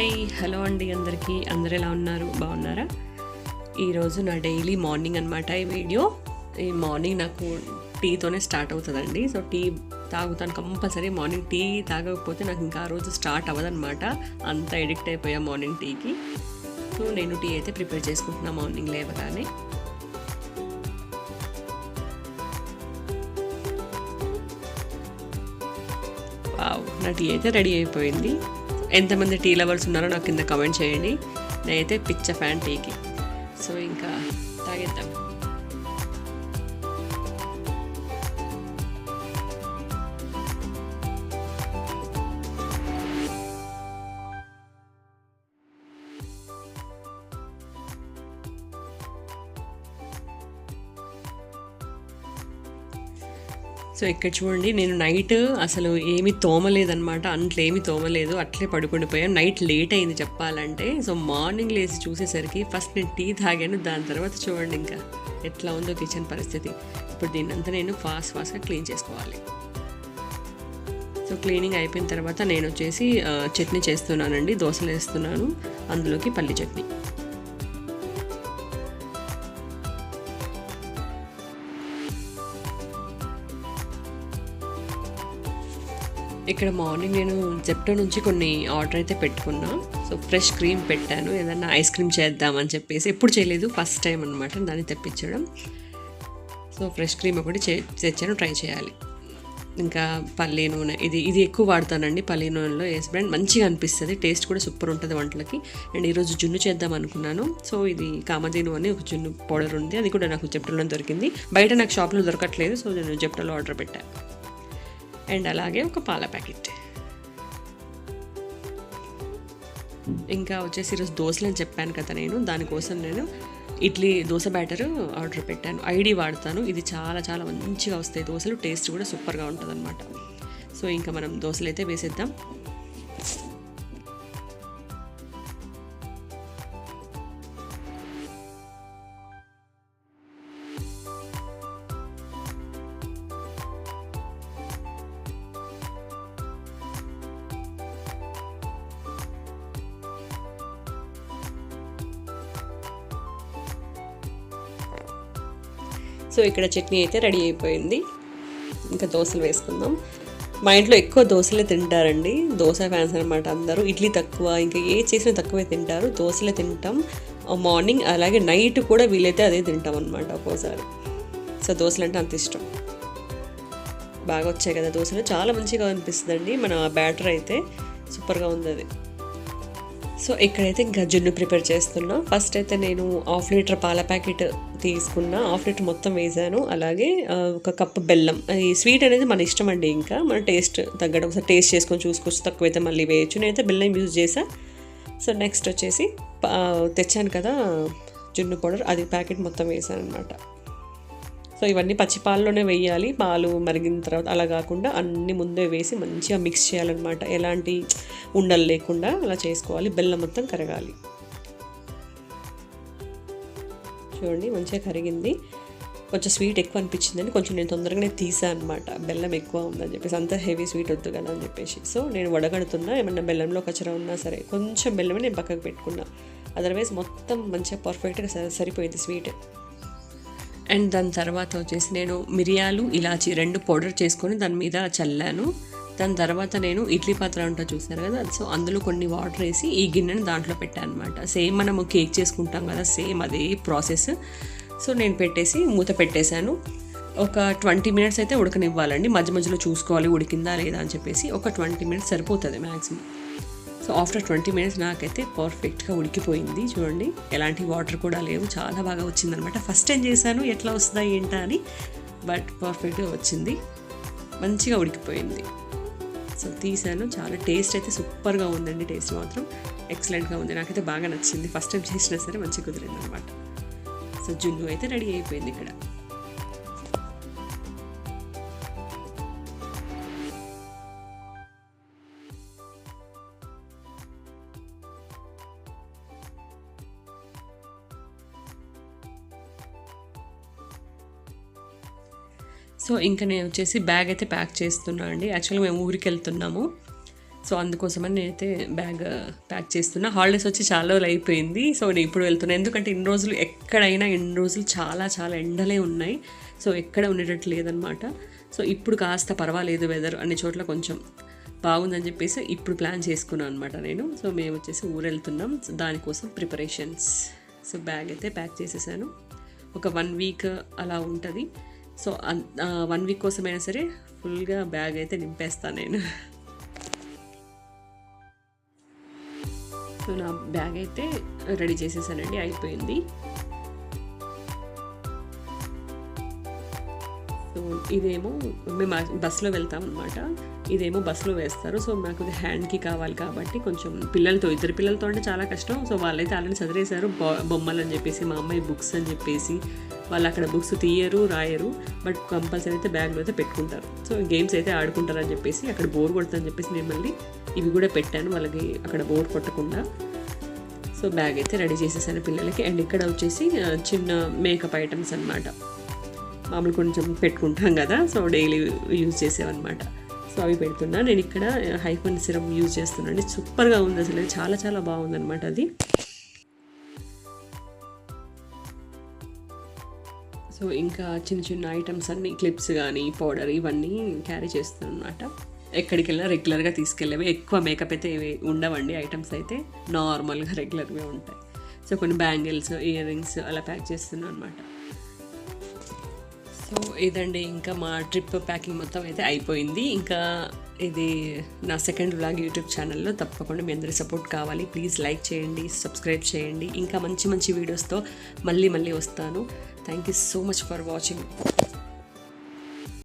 Hi hello అండి అందరికీ. అందరు ఎలా ఉన్నారు? బాగున్నారా? ఈరోజు నా డైలీ మార్నింగ్ అనమాట ఈ వీడియో. ఈ మార్నింగ్ నాకు టీతోనే స్టార్ట్ అవుతుందండి. సో టీ తాగుతాను కంపల్సరీ. మార్నింగ్ టీ తాగకపోతే నాకు ఇంకా ఆ రోజు స్టార్ట్ అవ్వదన్నమాట. అంత ఎడిక్ట్ అయిపోయా మార్నింగ్ టీకి. సో నేను టీ అయితే ప్రిపేర్ చేసుకుంటున్నా మార్నింగ్ లేవగానే. వావ్, నా టీ అయితే రెడీ అయిపోయింది. ఎంతమంది టీ లవర్స్ ఉన్నారో నాకు కింద కామెంట్ చేయండి. నేనైతే పిచ్చ ఫ్యాన్ టీకి. సో ఇంకా తాగేద్దాం. సో ఇక్కడ చూడండి, నేను నైట్ అసలు ఏమీ తోమలేదనమాట. అంట్లో ఏమీ తోమలేదు, అట్లే పడుకుండిపోయాను. నైట్ లేట్ అయింది చెప్పాలంటే. సో మార్నింగ్ లేచి చూసేసరికి ఫస్ట్ నేను టీ తాగాను. దాని తర్వాత చూడండి ఇంకా ఎట్లా ఉందో కిచెన్ పరిస్థితి. ఇప్పుడు దీన్నంతా నేను ఫాస్ట్గా క్లీన్ చేసుకోవాలి. సో క్లీనింగ్ అయిపోయిన తర్వాత నేను వచ్చేసి చట్నీ చేస్తున్నానండి. దోశలు వేస్తున్నాను, అందులోకి పల్లి చట్నీ. ఇక్కడ మార్నింగ్ నేను జెప్టో నుంచి కొన్ని ఆర్డర్ అయితే పెట్టుకున్నా. సో ఫ్రెష్ క్రీమ్ పెట్టాను, ఏదన్నా ఐస్ క్రీమ్ చేద్దామని చెప్పేసి. ఎప్పుడు చేయలేదు, ఫస్ట్ టైం అనమాట దాన్ని తెప్పించడం. సో ఫ్రెష్ క్రీమ్ ఒకటి తెచ్చాను, ట్రై చేయాలి. ఇంకా పల్లి నూనె, ఇది ఎక్కువ వాడతానండి. పల్లి నూనెలో వేసి బ్రాండ్ మంచిగా అనిపిస్తుంది, టేస్ట్ కూడా సూపర్ ఉంటుంది వంటలకి. అండ్ ఈరోజు జున్ను చేద్దాం అనుకున్నాను. సో ఇది కామధేను అని ఒక జున్ను పౌడర్ ఉంది, అది కూడా నాకు జెప్టోలో దొరికింది. బయట నాకు షాప్లో దొరకట్లేదు, సో నేను జెప్టోలో ఆర్డర్ పెట్టాను. అండ్ అలాగే ఒక పాల ప్యాకెట్. ఇంకా వచ్చేసి ఈరోజు దోశలు అని చెప్పాను కదా నేను, దానికోసం నేను ఇడ్లీ దోశ బ్యాటర్ ఆర్డర్ పెట్టాను. ఐడి వాడతాను, ఇది చాలా చాలా మంచిగా వస్తాయి దోశలు, టేస్ట్ కూడా సూపర్గా ఉంటుంది అనమాట. సో ఇంకా మనం దోశలు అయితే వేసేద్దాం. సో ఇక్కడ చట్నీ అయితే రెడీ అయిపోయింది. ఇంకా దోశలు వేసుకుందాం. మా ఇంట్లో ఎక్కువ దోశలే తింటారండి, దోశ ఫ్యాన్స్ అనమాట అందరూ. ఇడ్లీ తక్కువ, ఇంకా ఏ చేసినా తక్కువే తింటారు. దోశలే తింటాం మార్నింగ్, అలాగే నైట్ కూడా వీలైతే అదే తింటాం అనమాట ఒక్కోసారి. సో దోశలు అంటే అంత ఇష్టం. బాగా వచ్చాయి కదా దోశలు, చాలా మంచిగా అనిపిస్తుందండి. మన బ్యాటర్ అయితే సూపర్గా ఉంది అది. సో ఇక్కడైతే ఇంకా జున్ను ప్రిపేర్ చేస్తున్నా. ఫస్ట్ అయితే నేను 1/2 లీటర్ పాల ప్యాకెట్ తీసుకున్నా, 1/2 లీటర్ మొత్తం వేసాను. అలాగే 1 కప్పు బెల్లం. ఈ స్వీట్ అనేది మన ఇష్టం అండి, ఇంకా మన టేస్ట్ తగ్గడం. ఒకసారి టేస్ట్ చేసుకొని చూసుకోవచ్చు, తక్కువైతే మళ్ళీ వేయచ్చు. నేనైతే బెల్లం యూజ్ చేసా. సో నెక్స్ట్ వచ్చేసి తెచ్చాను కదా జున్ను పౌడర్, అది ప్యాకెట్ మొత్తం వేసాను అనమాట. సో ఇవన్నీ పచ్చి పాలలోనే వేయాలి, పాలు మరిగిన తర్వాత అలా కాకుండా అన్నీ ముందే వేసి మంచిగా మిక్స్ చేయాలన్నమాట. ఎలాంటి ఉండలు లేకుండా అలా చేసుకోవాలి. బెల్లం మొత్తం కరగాలి. చూడండి మంచిగా కరిగింది. కొంచెం స్వీట్ ఎక్కువ అనిపించిందని కొంచెం నేను తొందరగానే తీసాను అనమాట, బెల్లం ఎక్కువ ఉందని చెప్పేసి. అంత హెవీ స్వీట్ వద్దు కదా అని చెప్పేసి. సో నేను వడగడుతున్నా, ఏమన్నా బెల్లంలో కచరా ఉన్నా సరే కొంచెం బెల్లమే నేను పక్కకు పెట్టుకున్నా. అదర్వైజ్ మొత్తం మంచిగా పర్ఫెక్ట్గా సరిపోయింది స్వీట్. అండ్ దాని తర్వాత వచ్చేసి నేను మిరియాలు, ఇలాచి 2 పౌడర్ చేసుకొని దాని మీద చల్లాను. దాని తర్వాత నేను ఇడ్లీ పాత్ర ఉంటా చూసారు కదా, సో అందులో కొన్ని వాటర్ వేసి ఈ గిన్నెని దాంట్లో పెట్టాను అనమాట. సేమ్ మనము కేక్ చేసుకుంటాం కదా, సేమ్ అదే ప్రాసెస్. సో నేను పెట్టేసి మూత పెట్టేశాను. ఒక 20 మినిట్స్ అయితే ఉడకనివ్వాలండి. మధ్య మధ్యలో చూసుకోవాలి ఉడికిందా లేదా అని చెప్పేసి. ఒక 20 మినిట్స్ సరిపోతుంది మ్యాక్సిమం. సో ఆఫ్టర్ 20 మినిట్స్ నాకైతే పర్ఫెక్ట్గా ఉడికిపోయింది. చూడండి ఎలాంటి వాటర్ కూడా లేవు, చాలా బాగా వచ్చిందనమాట. ఫస్ట్ టైం చేశాను, ఎట్లా వస్తుందా ఏంటా అని, బట్ పర్ఫెక్ట్గా వచ్చింది, మంచిగా ఉడికిపోయింది. సో తీసాను, చాలా టేస్ట్ అయితే సూపర్గా ఉందండి. టేస్ట్ మాత్రం ఎక్సలెంట్గా ఉంది, నాకైతే బాగా నచ్చింది. ఫస్ట్ టైం చేసినా సరే మంచిగా కుదిరింది అనమాట. సో జున్ను అయితే రెడీ అయిపోయింది ఇక్కడ. సో ఇంకా నేను వచ్చేసి బ్యాగ్ అయితే ప్యాక్ చేస్తున్నా అండి. యాక్చువల్గా మేము ఊరికి వెళ్తున్నాము. సో అందుకోసమని నేనైతే బ్యాగ్ ప్యాక్ చేస్తున్నా. హాలిడేస్ వచ్చి చాలా రోజులు అయిపోయింది. సో నేను ఇప్పుడు వెళ్తున్నాను, ఎందుకంటే ఇన్ని రోజులు ఎక్కడైనా ఇన్ని రోజులు చాలా చాలా ఎండలే ఉన్నాయి. సో ఎక్కడ ఉండేటట్టు లేదనమాట. సో ఇప్పుడు కాస్త పర్వాలేదు వెదర్, అన్ని చోట్ల కొంచెం బాగుందని చెప్పేసి ఇప్పుడు ప్లాన్ చేసుకున్నాను అనమాట నేను. సో మేము వచ్చేసి ఊరు వెళ్తున్నాం, సో దానికోసం ప్రిపరేషన్స్. సో బ్యాగ్ అయితే ప్యాక్ చేసేసాను. ఒక 1 వీక్ అలా ఉంటుంది. సో 1 వీక్ కోసమైనా సరే ఫుల్గా బ్యాగ్ అయితే నింపేస్తాను నేను. సో నా బ్యాగ్ అయితే రెడీ చేసేసానండి, అయిపోయింది. సో ఇదేమో మేము బస్సులో వెళ్తాం అనమాట, ఇదేమో బస్సులో వేస్తారు. సో నాకు ఇది హ్యాండ్కి కావాలి కాబట్టి కొంచెం ఇద్దరు పిల్లలతో అంటే చాలా కష్టం. సో వాళ్ళైతే ఆల్రెడీ చదివేశారు బొమ్మలు అని చెప్పేసి, మా అమ్మాయి బుక్స్ అని చెప్పేసి. వాళ్ళు అక్కడ బుక్స్ తీయరు రాయరు, బట్ కంపల్సరీ అయితే బ్యాగ్లో అయితే పెట్టుకుంటారు. సో గేమ్స్ అయితే ఆడుకుంటారు అని చెప్పేసి, అక్కడ బోర్ కొడుతుందని చెప్పేసి నేను మళ్ళీ ఇవి కూడా పెట్టాను వాళ్ళకి అక్కడ బోర్ కొట్టకుండా. సో బ్యాగ్ అయితే రెడీ చేసేసాను పిల్లలకి. అండ్ ఇక్కడ వచ్చేసి చిన్న మేకప్ ఐటమ్స్ అనమాట, మామూలు కొంచెం పెట్టుకుంటాం కదా, సో డైలీ యూజ్ చేసేవన్నమాట. సో అవి పెడుతున్నా. నేను ఇక్కడ హైఫన్ సిరప్ యూజ్ చేస్తున్నాను, సూపర్గా ఉంది అసలు, చాలా చాలా బాగుందన్నమాట అది. సో ఇంకా చిన్న చిన్న ఐటమ్స్ అన్నీ, క్లిప్స్ కానీ పౌడర్ ఇవన్నీ క్యారీ చేస్తున్నాను అనమాట. ఎక్కడికి వెళ్ళినా రెగ్యులర్గా తీసుకెళ్ళేవి, ఎక్కువ మేకప్ అయితే ఉండవండి, ఐటమ్స్ అయితే నార్మల్గా రెగ్యులర్గా ఉంటాయి. సో కొన్ని బ్యాంగిల్స్, ఇయర్ రింగ్స్ అలా ప్యాక్ చేస్తున్నాను అనమాట. సో ఇదండి ఇంకా మా ట్రిప్ ప్యాకింగ్ మొత్తం అయితే అయిపోయింది. ఇంకా ఇది నా సెకండ్ వ్లాగ్ యూట్యూబ్ ఛానల్లో. తప్పకుండా మీ అందరి సపోర్ట్ కావాలి. ప్లీజ్ లైక్ చేయండి, సబ్స్క్రైబ్ చేయండి. ఇంకా మంచి మంచి వీడియోస్తో మళ్ళీ వస్తాను. Thank you so much for watching.